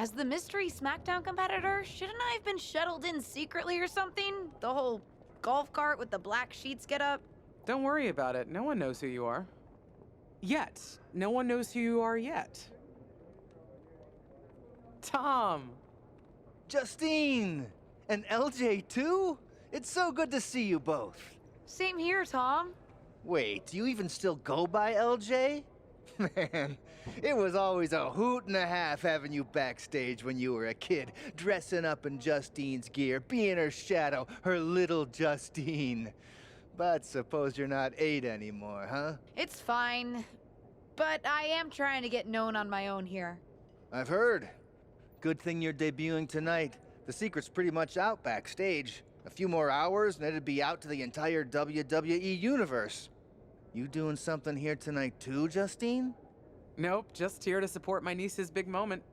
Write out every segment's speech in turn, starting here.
As the mystery SmackDown competitor, shouldn't I have been shuttled in secretly or something? The whole golf cart with the black sheets get up? Don't worry about it. No one knows who you are. Yet. No one knows who you are yet. Tom! Justine! And LJ too? It's so good to see you both. Same here, Tom. Wait, do you even still go by LJ? Man, it was always a hoot and a half having you backstage when you were a kid, dressing up in Justine's gear, being her shadow, her little Justine. But suppose you're not 8 anymore, huh? It's fine. But I am trying to get known on my own here. I've heard. Good thing you're debuting tonight. The secret's pretty much out backstage. A few more hours and it'd be out to the entire WWE universe. You doing something here tonight too, Justine? Nope, just here to support my niece's big moment.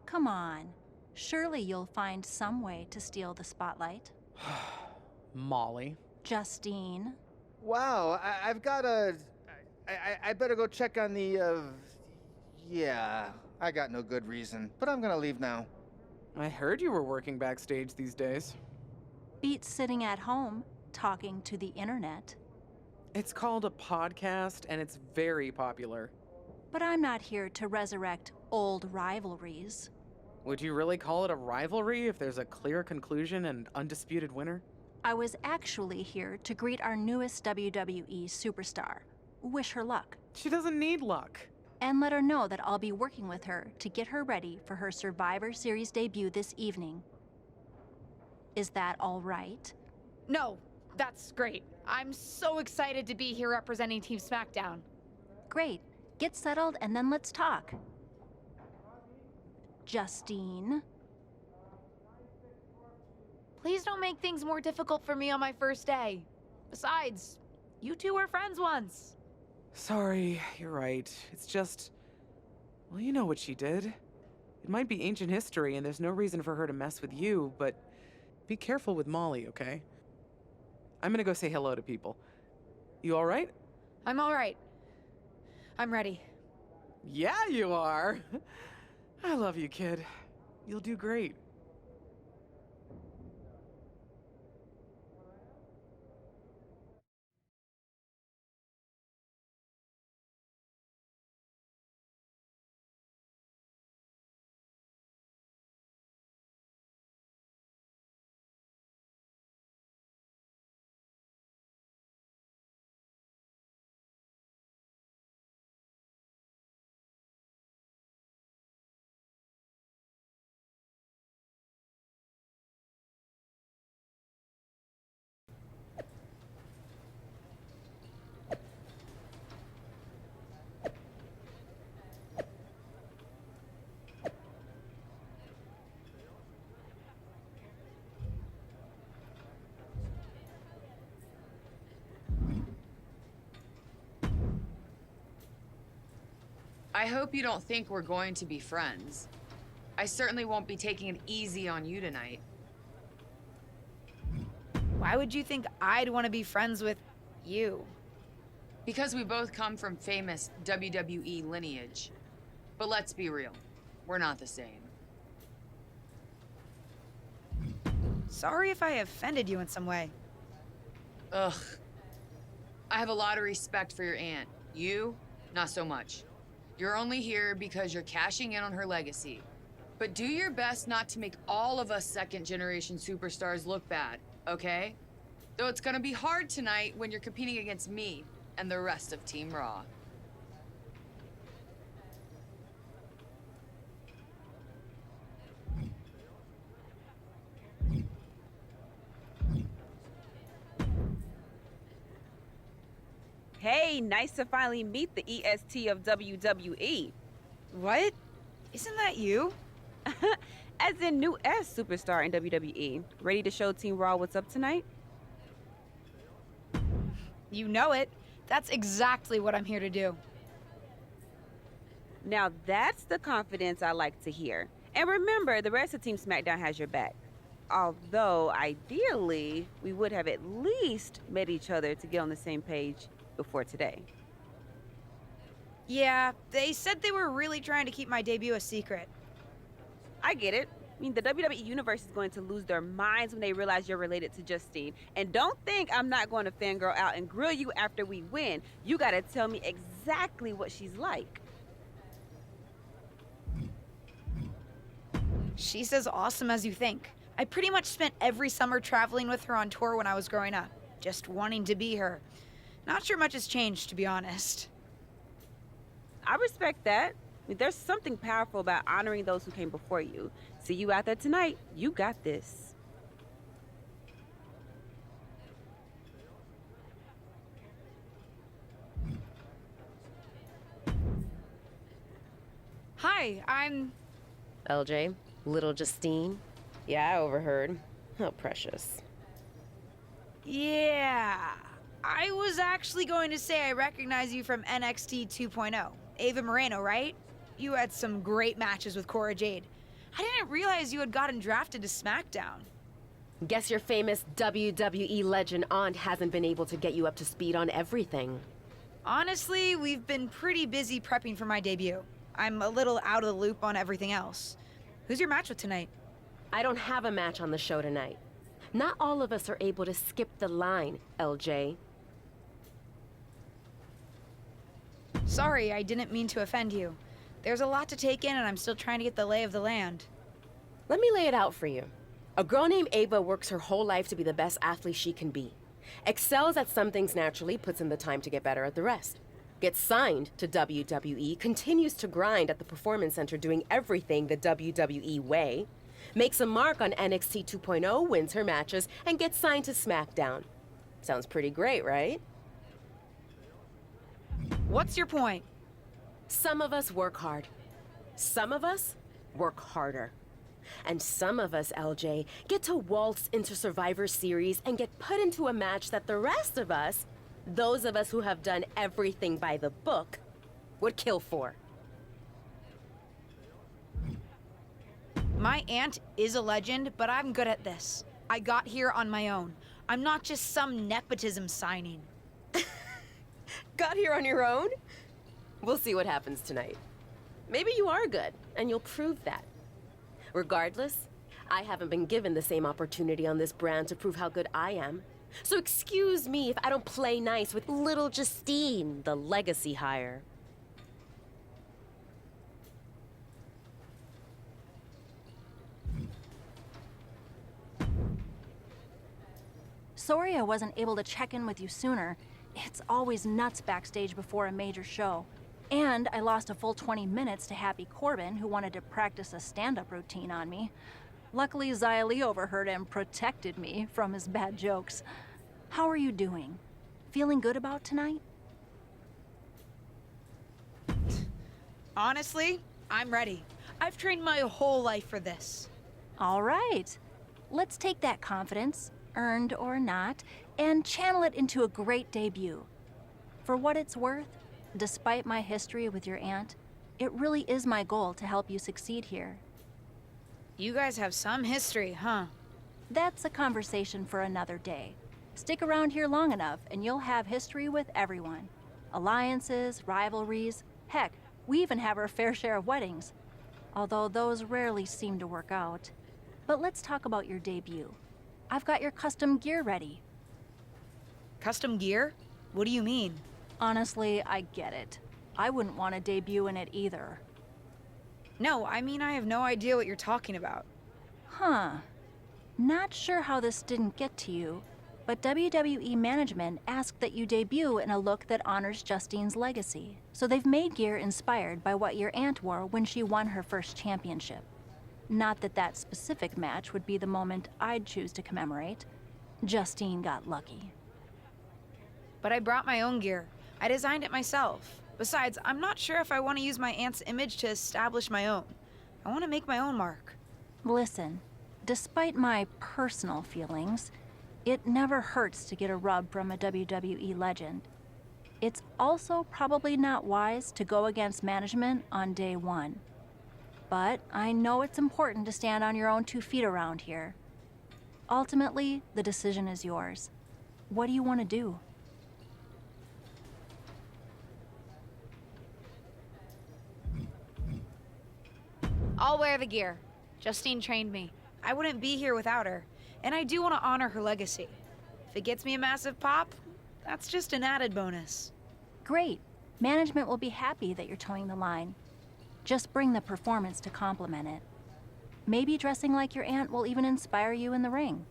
Come on. Surely you'll find some way to steal the spotlight. Molly. Justine. Wow, I've got a... I better go check on the, Yeah, I got no good reason, but I'm gonna leave now. I heard you were working backstage these days. Beats sitting at home, talking to the internet. It's called a podcast, and it's very popular. But I'm not here to resurrect old rivalries. Would you really call it a rivalry if there's a clear conclusion and undisputed winner? I was actually here to greet our newest WWE superstar. Wish her luck. She doesn't need luck. And let her know that I'll be working with her to get her ready for her Survivor Series debut this evening. Is that all right? No, that's great. I'm so excited to be here representing Team SmackDown. Great. Get settled and then let's talk. Justine. Please don't make things more difficult for me on my first day. Besides, you two were friends once. Sorry, you're right. It's just... Well, you know what she did. It might be ancient history and there's no reason for her to mess with you, but be careful with Molly, okay? I'm gonna go say hello to people. You alright? I'm alright. I'm ready. Yeah, you are! I love you, kid. You'll do great. I hope you don't think we're going to be friends. I certainly won't be taking it easy on you tonight. Why would you think I'd want to be friends with you? Because we both come from famous WWE lineage. But let's be real, we're not the same. Sorry if I offended you in some way. Ugh. I have a lot of respect for your aunt. You, not so much. You're only here because you're cashing in on her legacy. But do your best not to make all of us second-generation superstars look bad, okay? Though it's gonna be hard tonight when you're competing against me and the rest of Team Raw. Hey, nice to finally meet the EST of WWE. What? Isn't that you? As in new S superstar in WWE. Ready to show Team Raw what's up tonight? You know it. That's exactly what I'm here to do. Now that's the confidence I like to hear. And remember, the rest of Team SmackDown has your back. Although, ideally, we would have at least met each other to get on the same page before today. Yeah, they said they were really trying to keep my debut a secret. I get it. I mean, the WWE Universe is going to lose their minds when they realize you're related to Justine. And don't think I'm not going to fangirl out and grill you after we win. You gotta tell me exactly what she's like. She's as awesome as you think. I pretty much spent every summer traveling with her on tour when I was growing up, just wanting to be her. Not sure much has changed, to be honest. I respect that. I mean, there's something powerful about honoring those who came before you. See you out there tonight. You got this. Hi, I'm... LJ, little Justine. Yeah, I overheard. How precious. Yeah. I was actually going to say I recognize you from NXT 2.0. Ava Moreno, right? You had some great matches with Cora Jade. I didn't realize you had gotten drafted to SmackDown. Guess your famous WWE legend aunt hasn't been able to get you up to speed on everything. Honestly, we've been pretty busy prepping for my debut. I'm a little out of the loop on everything else. Who's your match with tonight? I don't have a match on the show tonight. Not all of us are able to skip the line, LJ. Sorry, I didn't mean to offend you. There's a lot to take in and I'm still trying to get the lay of the land. Let me lay it out for you. A girl named Ava works her whole life to be the best athlete she can be. Excels at some things naturally, puts in the time to get better at the rest. Gets signed to WWE, continues to grind at the Performance Center doing everything the WWE way. Makes a mark on NXT 2.0, wins her matches, and gets signed to SmackDown. Sounds pretty great, right? What's your point? Some of us work hard. Some of us work harder. And some of us, LJ, get to waltz into Survivor Series and get put into a match that the rest of us, those of us who have done everything by the book, would kill for. My aunt is a legend, but I'm good at this. I got here on my own. I'm not just some nepotism signing. Got here on your own? We'll see what happens tonight. Maybe you are good, and you'll prove that. Regardless, I haven't been given the same opportunity on this brand to prove how good I am. So excuse me if I don't play nice with little Justine, the legacy hire. Sorry I wasn't able to check in with you sooner. It's always nuts backstage before a major show. And I lost a full 20 minutes to Happy Corbin, who wanted to practice a stand-up routine on me. Luckily, Xia Li overheard and protected me from his bad jokes. How are you doing? Feeling good about tonight? Honestly, I'm ready. I've trained my whole life for this. All right. Let's take that confidence, earned or not, and channel it into a great debut. For what it's worth, despite my history with your aunt, it really is my goal to help you succeed here. You guys have some history, huh? That's a conversation for another day. Stick around here long enough and you'll have history with everyone. Alliances, rivalries, heck, we even have our fair share of weddings. Although those rarely seem to work out. But let's talk about your debut. I've got your custom gear ready. Custom gear? What do you mean? Honestly, I get it. I wouldn't want to debut in it either. No, I mean I have no idea what you're talking about. Huh. Not sure how this didn't get to you, but WWE management asked that you debut in a look that honors Justine's legacy. So they've made gear inspired by what your aunt wore when she won her first championship. Not that that specific match would be the moment I'd choose to commemorate. Justine got lucky. But I brought my own gear. I designed it myself. Besides, I'm not sure if I want to use my aunt's image to establish my own. I want to make my own mark. Listen, despite my personal feelings, it never hurts to get a rub from a WWE legend. It's also probably not wise to go against management on day one. But I know it's important to stand on your own 2 feet around here. Ultimately, the decision is yours. What do you want to do? I'll wear the gear. Justine trained me. I wouldn't be here without her, and I do want to honor her legacy. If it gets me a massive pop, that's just an added bonus. Great. Management will be happy that you're towing the line. Just bring the performance to complement it. Maybe dressing like your aunt will even inspire you in the ring.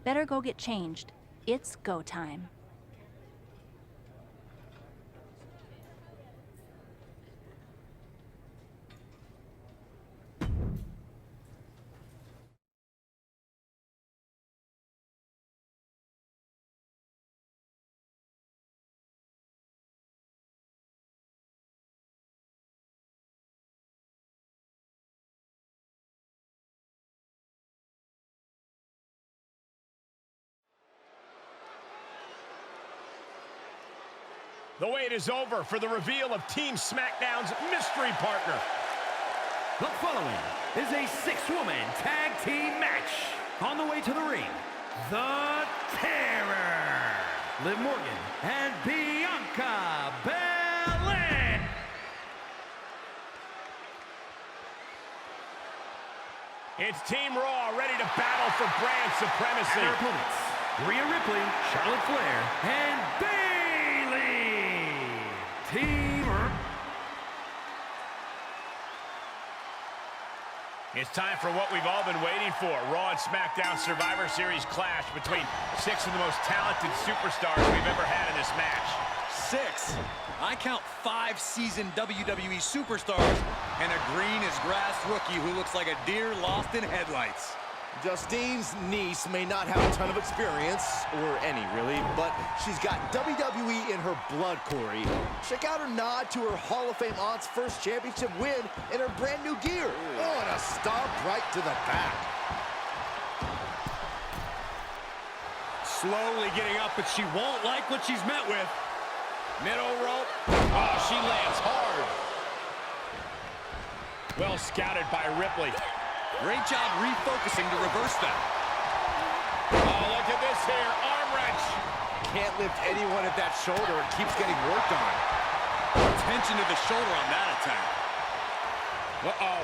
Better go get changed. It's go time. The wait is over for the reveal of Team SmackDown's mystery partner. The following is a six-woman tag team match. On the way to the ring, The Terror, Liv Morgan and Bianca Belair. It's Team Raw ready to battle for brand supremacy. And their opponents, Rhea Ripley, Charlotte Flair, and Bayley. It's time for what we've all been waiting for. Raw and SmackDown Survivor Series clash between six of the most talented superstars we've ever had in this match. 6. I count 5 seasoned WWE superstars and a green-as-grass rookie who looks like a deer lost in headlights. Justine's niece may not have a ton of experience, or any really, but she's got WWE in her blood, Corey. Check out her nod to her Hall of Fame aunt's first championship win in her brand new gear. Oh, and a stomp right to the back. Slowly getting up, but she won't like what she's met with. Middle rope. Oh, she lands hard. Well scouted by Ripley. Great job refocusing to reverse that. Oh, look at this here. Arm wrench. Can't lift anyone at that shoulder. It keeps getting worked on. Tension to the shoulder on that attack. Uh-oh.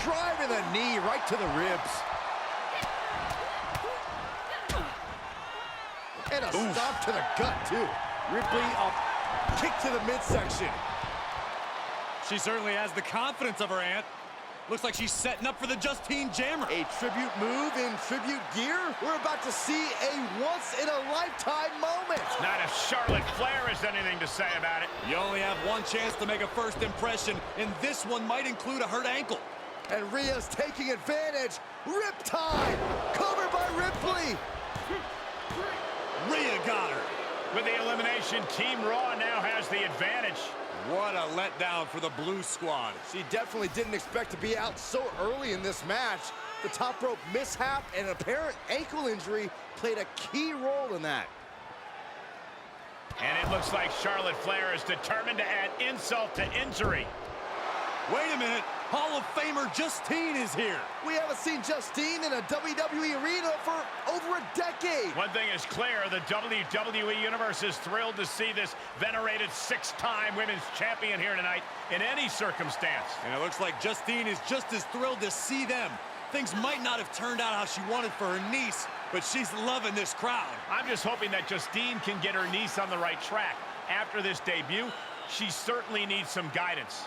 Driving the knee right to the ribs. And a stomp to the gut, too. Ripley up. Kick to the midsection. She certainly has the confidence of her aunt. Looks like she's setting up for the Justine Jammer. A tribute move in tribute gear? We're about to see a once-in-a-lifetime moment. Not if Charlotte Flair has anything to say about it. You only have one chance to make a first impression, and this one might include a hurt ankle. And Rhea's taking advantage. Riptide! Covered by Ripley! Rhea got her. With the elimination, Team Raw now has the advantage. What a letdown for the Blue Squad. She definitely didn't expect to be out so early in this match. The top rope mishap and an apparent ankle injury played a key role in that. And it looks like Charlotte Flair is determined to add insult to injury. Wait a minute. Hall of Famer Justine is here. We haven't seen Justine in a WWE arena for over a decade. One thing is clear, the WWE Universe is thrilled to see this venerated 6-time women's champion here tonight in any circumstance. And it looks like Justine is just as thrilled to see them. Things might not have turned out how she wanted for her niece, but she's loving this crowd. I'm just hoping that Justine can get her niece on the right track. After this debut, she certainly needs some guidance.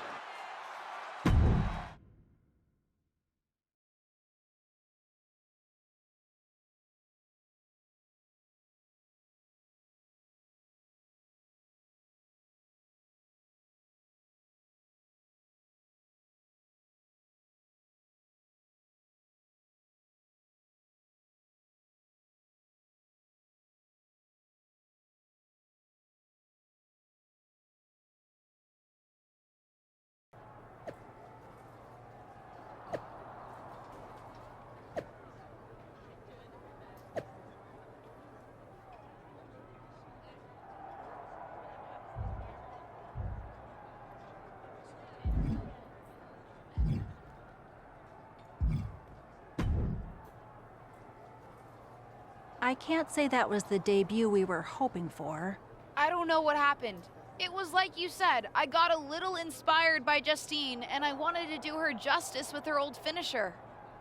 I can't say that was the debut we were hoping for. I don't know what happened. It was like you said, I got a little inspired by Justine, and I wanted to do her justice with her old finisher.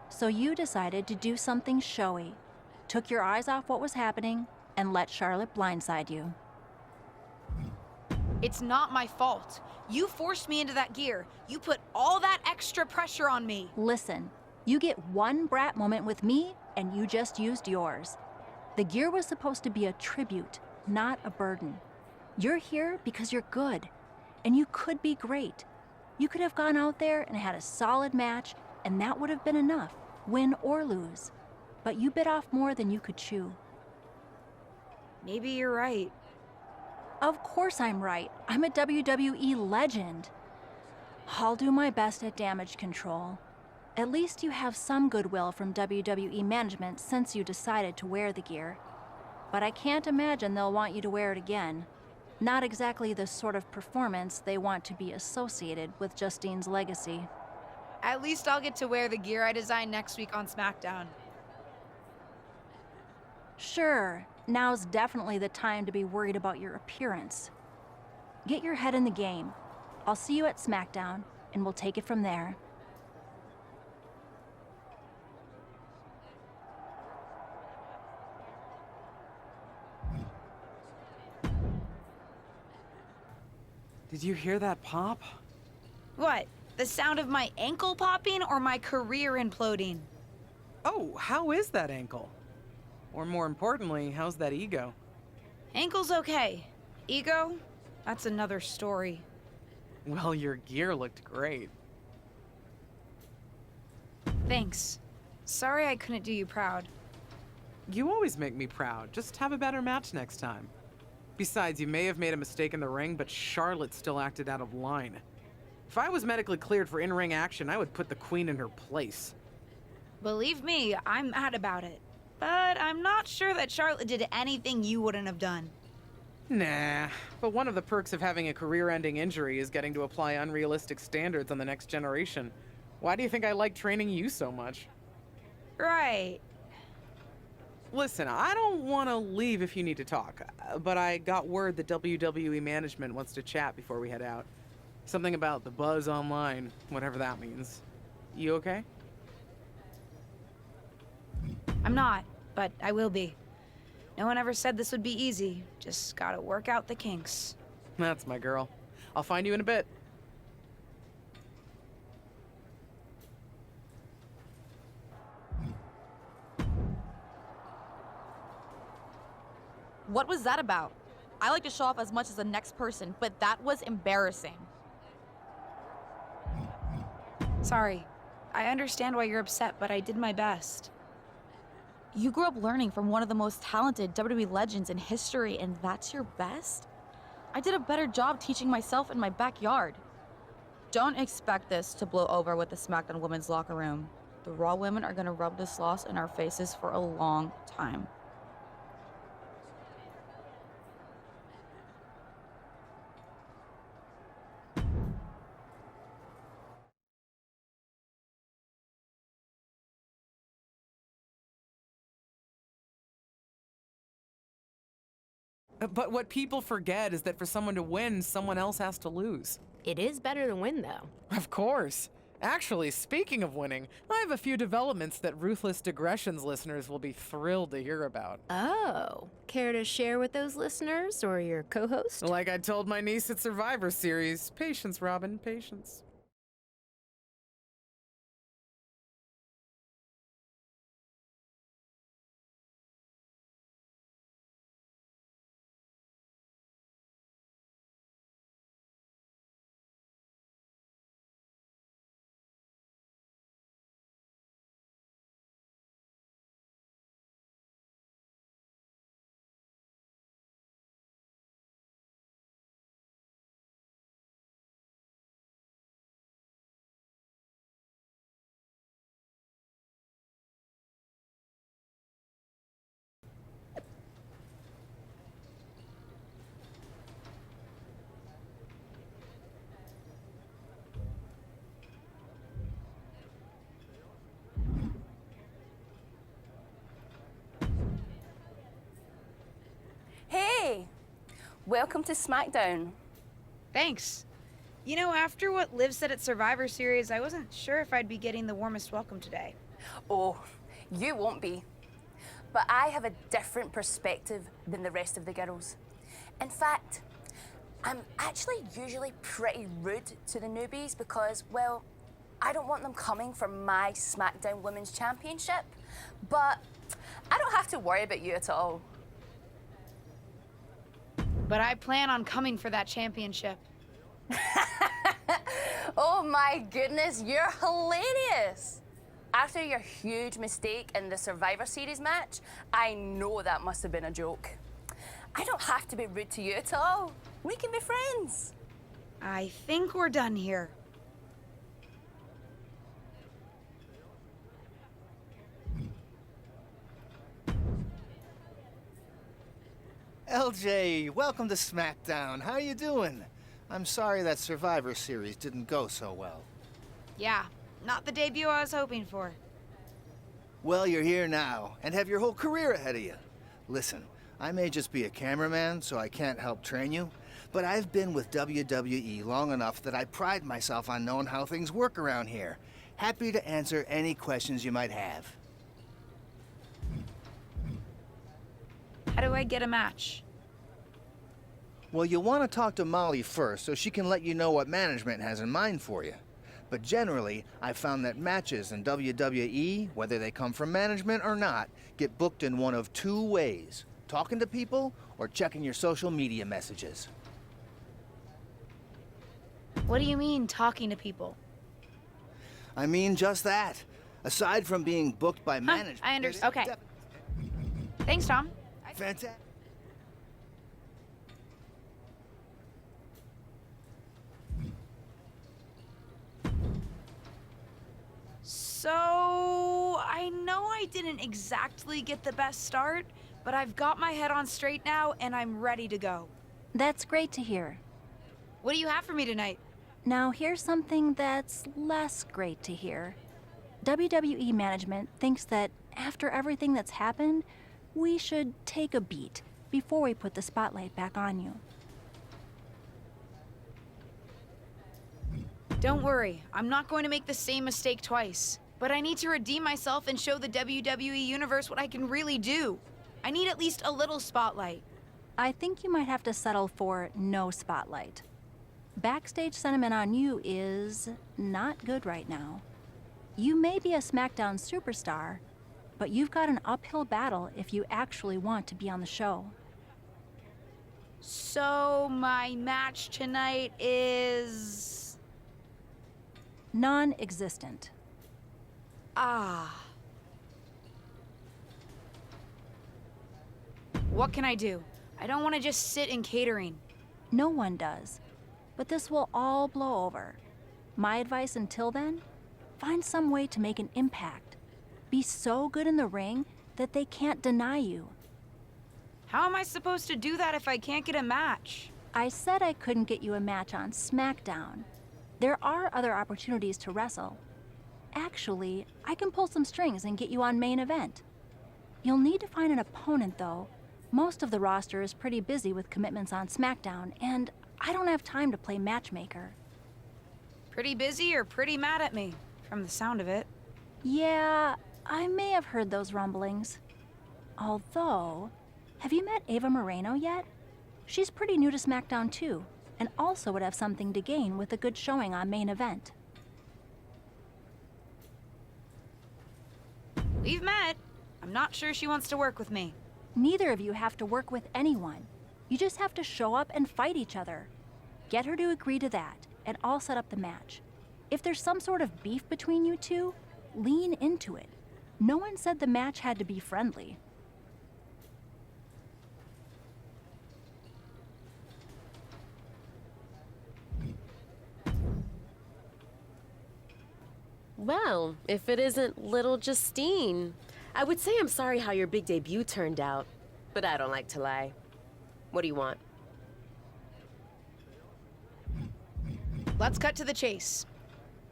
So you decided to do something showy, took your eyes off what was happening, and let Charlotte blindside you. It's not my fault. You forced me into that gear. You put all that extra pressure on me. Listen, you get one brat moment with me, and you just used yours. The gear was supposed to be a tribute, not a burden. You're here because you're good, and you could be great. You could have gone out there and had a solid match, and that would have been enough, win or lose. But you bit off more than you could chew. Maybe you're right. Of course I'm right. I'm a WWE legend. I'll do my best at damage control. At least you have some goodwill from WWE management since you decided to wear the gear. But I can't imagine they'll want you to wear it again. Not exactly the sort of performance they want to be associated with Justine's legacy. At least I'll get to wear the gear I designed next week on SmackDown. Sure, now's definitely the time to be worried about your appearance. Get your head in the game. I'll see you at SmackDown, and we'll take it from there. Did you hear that pop? What? The sound of my ankle popping or my career imploding? Oh, how is that ankle? Or more importantly, how's that ego? Ankle's okay. Ego? That's another story. Well, your gear looked great. Thanks. Sorry I couldn't do you proud. You always make me proud. Just have a better match next time. Besides, you may have made a mistake in the ring, but Charlotte still acted out of line. If I was medically cleared for in-ring action, I would put the Queen in her place. Believe me, I'm mad about it. But I'm not sure that Charlotte did anything you wouldn't have done. Nah, but one of the perks of having a career-ending injury is getting to apply unrealistic standards on the next generation. Why do you think I like training you so much? Right. Listen, I don't want to leave if you need to talk, but I got word that WWE management wants to chat before we head out. Something about the buzz online, whatever that means. You okay? I'm not, but I will be. No one ever said this would be easy. Just gotta work out the kinks. That's my girl. I'll find you in a bit. What was that about? I like to show off as much as the next person, but that was embarrassing. Sorry. I understand why you're upset, but I did my best. You grew up learning from one of the most talented WWE legends in history, and that's your best? I did a better job teaching myself in my backyard. Don't expect this to blow over with the SmackDown women's locker room. The Raw women are gonna rub this loss in our faces for a long time. But what people forget is that for someone to win, someone else has to lose. It is better to win, though. Of course. Actually, speaking of winning, I have a few developments that Ruthless Digressions listeners will be thrilled to hear about. Oh, care to share with those listeners or your co-host? Like I told my niece at Survivor Series, patience, Robin, patience. Hey! Welcome to SmackDown. Thanks. You know, after what Liv said at Survivor Series, I wasn't sure if I'd be getting the warmest welcome today. Oh, you won't be. But I have a different perspective than the rest of the girls. In fact, I'm actually usually pretty rude to the newbies because, well, I don't want them coming for my SmackDown Women's Championship. But I don't have to worry about you at all. But I plan on coming for that championship. Oh my goodness, you're hilarious! After your huge mistake in the Survivor Series match, I know that must have been a joke. I don't have to be rude to you at all. We can be friends. I think we're done here. LJ, welcome to SmackDown. How you doing? I'm sorry that Survivor Series didn't go so well. Yeah, not the debut I was hoping for. Well, you're here now, and have your whole career ahead of you. Listen, I may just be a cameraman, so I can't help train you, but I've been with WWE long enough that I pride myself on knowing how things work around here. Happy to answer any questions you might have. How do I get a match? Well, you'll want to talk to Molly first so she can let you know what management has in mind for you. But generally, I've found that matches in WWE, whether they come from management or not, get booked in one of two ways: talking to people or checking your social media messages. What do you mean, talking to people? I mean just that. Aside from being booked by management... I understand. Okay. Thanks, Tom. Fantastic. So, I know I didn't exactly get the best start, but I've got my head on straight now and I'm ready to go. That's great to hear. What do you have for me tonight? Now, here's something that's less great to hear. WWE management thinks that after everything that's happened, we should take a beat before we put the spotlight back on you. Don't worry, I'm not going to make the same mistake twice. But I need to redeem myself and show the WWE Universe what I can really do. I need at least a little spotlight. I think you might have to settle for no spotlight. Backstage sentiment on you is not good right now. You may be a SmackDown superstar, but you've got an uphill battle if you actually want to be on the show. So my match tonight is... non-existent. Ah. What can I do? I don't want to just sit in catering. No one does. But this will all blow over. My advice until then? Find some way to make an impact. Be so good in the ring that they can't deny you. How am I supposed to do that if I can't get a match? I said I couldn't get you a match on SmackDown. There are other opportunities to wrestle. Actually, I can pull some strings and get you on main event. You'll need to find an opponent, though. Most of the roster is pretty busy with commitments on SmackDown, and I don't have time to play matchmaker. Pretty busy or pretty mad at me, from the sound of it. Yeah, I may have heard those rumblings. Although, have you met Ava Moreno yet? She's pretty new to SmackDown too, and also would have something to gain with a good showing on main event. We've met. I'm not sure she wants to work with me. Neither of you have to work with anyone. You just have to show up and fight each other. Get her to agree to that, and I'll set up the match. If there's some sort of beef between you two, lean into it. No one said the match had to be friendly. Well, if it isn't little Justine. I would say I'm sorry how your big debut turned out, but I don't like to lie. What do you want? Let's cut to the chase.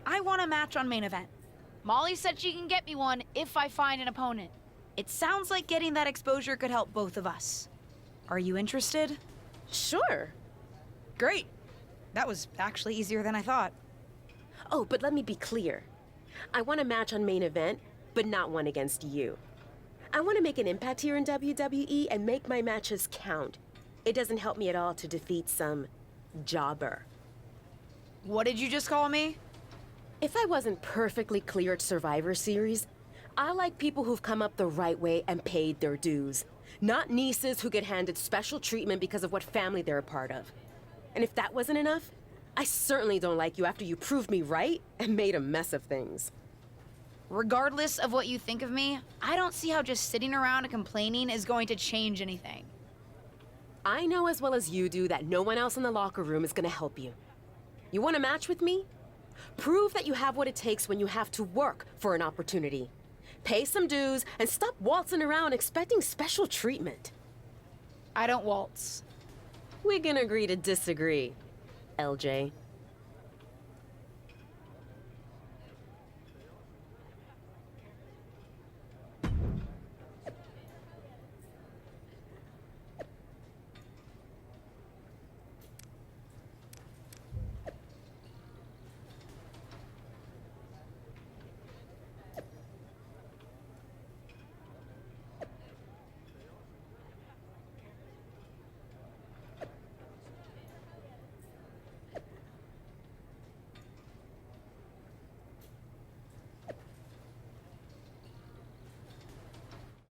I want a match on main event. Molly said she can get me one if I find an opponent. It sounds like getting that exposure could help both of us. Are you interested? Sure. Great. That was actually easier than I thought. Oh, but let me be clear. I want a match on main event, but not one against you. I want to make an impact here in WWE and make my matches count. It doesn't help me at all to defeat some jobber. What did you just call me? If I wasn't perfectly clear at Survivor Series, I like people who've come up the right way and paid their dues. Not nieces who get handed special treatment because of what family they're a part of. And if that wasn't enough, I certainly don't like you after you proved me right and made a mess of things. Regardless of what you think of me, I don't see how just sitting around and complaining is going to change anything. I know as well as you do that no one else in the locker room is gonna help you. You want a match with me? Prove that you have what it takes when you have to work for an opportunity. Pay some dues and stop waltzing around expecting special treatment. I don't waltz. We can agree to disagree, LJ.